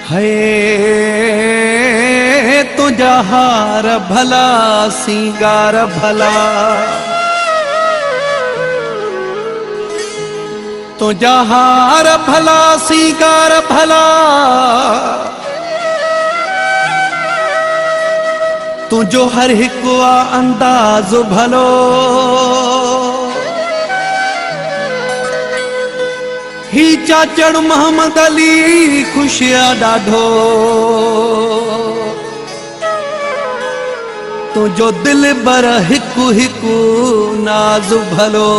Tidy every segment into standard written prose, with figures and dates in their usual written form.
है तुझा हार भला सिंगार भला, तुझा हार भला सिंगार भला, तुझो हर हिकु अंदाज भलो, ही चाचड़ मोहम्मद अली खुशिया ॾाढो, तुझो दिल बर हिकु हिकु नाज भलो।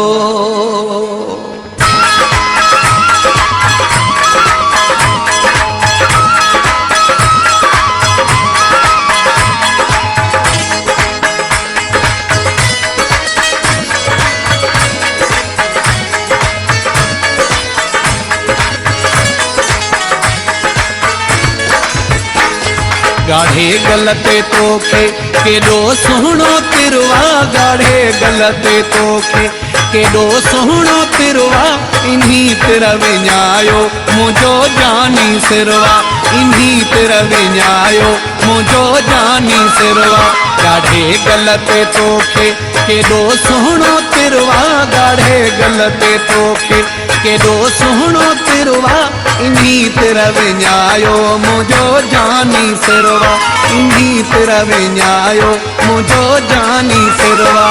गाढ़े गलते तोखे केॾो सुहिणो तिरवा, गाढ़े गलते तोखे केॾो सुहिणो तिरवा, इन्ही तिर विञायो मुंहिंजो जानी सिरवा, इन्ही तिर विञायो मुंहिंजो जानी सिरवा। गाढ़े गलते तोखे केॾो सुहिणो तिरवा, गाढ़े गलते तोखे केॾो सुहिणो तिरवा, इन्ही तिर विञायो मुंहिंजो जानी सिरवा, इन्ही तिर विञायो मुंहिंजो जानी सिरवा।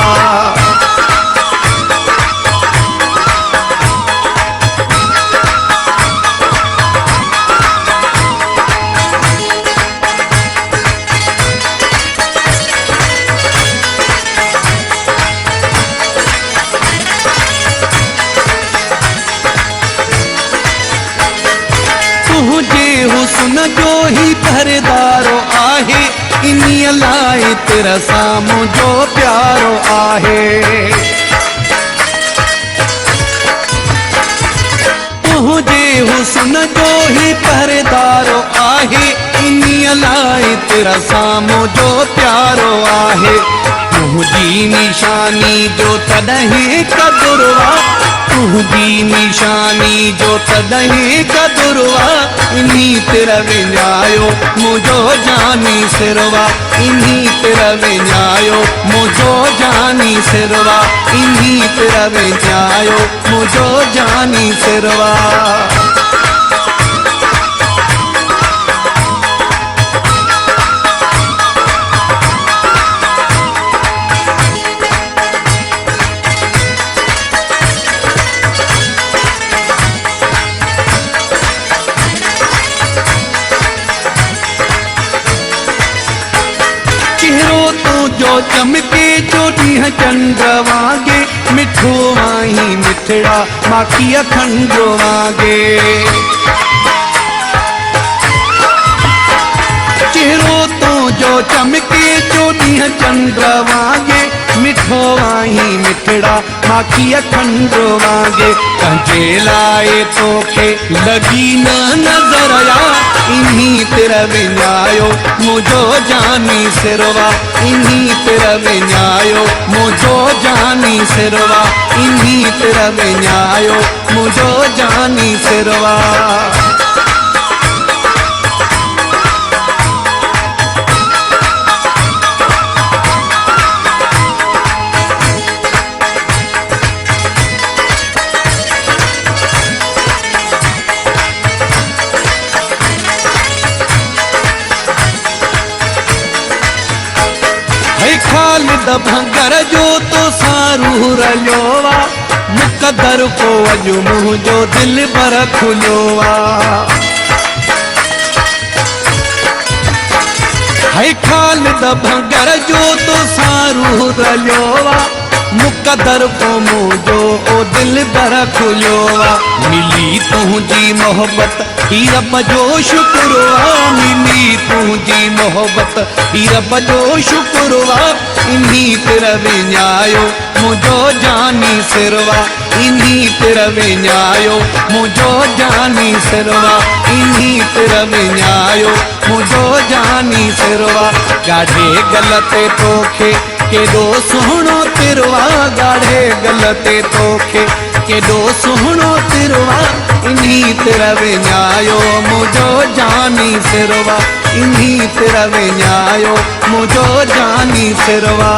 तुझे हुस्न जो ही पहरेदारो आहे, इन्हीअ लाइ तेरा साम्हूं जो प्यारो आहे। तुझे हुस्न जो ही पहरेदारो आहे, इन्हीअ लाइ तेरा साम्हूं जो प्यारो आहे। तुझी निशानी जो तॾहिं कदुरवा, तुझी निशानी जो तॾहिं कदुरवा, इन्ही तिर विञायो मुंहिंजो जानी सिरवा, इन्ही तिर विञायो मुंहिंजो जानी सिरवा, इन्ही तिर विञायो मुंहिंजो जानी सिरवा। चेहरो तुझो चमके जो ॾींहुं चंड वांगे, मिठो आहीं मिठड़ा माखीअ खंड वांगे। चेहरो तुझो चमके जो ॾींहुं चंड वांगे, मिठो आहीं मिठड़ा माखीअ खंड वांगे। कंहिंजे लाइ तोखे लॻी न नज़र या, इन्ही तिर विञायो मुंहिंजो जानी सिरवा, इन्ही तिर विञायो मुंहिंजो जानी सिरवा, इन्ही तिर विञायो मुंहिंजो जानी सिरवा। ख़ालिद भंगर जो तो सारू रलियो वा, मुक़दर को अॼु मुंहिंजो दिल बर खुलियो वा। है ख़ालिद भंगर जो तो सारू रलियो वा, मुक़दर को मुंहिंजो ओ दिल बर खुलियो वा। मिली तुंहिंजी मोहब्बत ही रब जो शुक्र वा, मिली तुंहिंजी मोहब्बत ही रब जो शुक्र वा। इन्ही तिर विञायो मुंहिंजो जानी सिरवा, इन्ही तिर विञायो मुंहिंजो जानी सिरवा, इन्ही तिर विञायो मुंहिंजो जानी सिरवा। गाढ़े गलते तोखे केॾो सुहिणो तिरवा, गाढ़े गलते तोखे केॾो सुहिणो तिरवा, इन्ही तिर विञायो मुंहिंजो जानी सिरवा इन्हीं ते रवे न्यायो मुझो जानी सिरवा।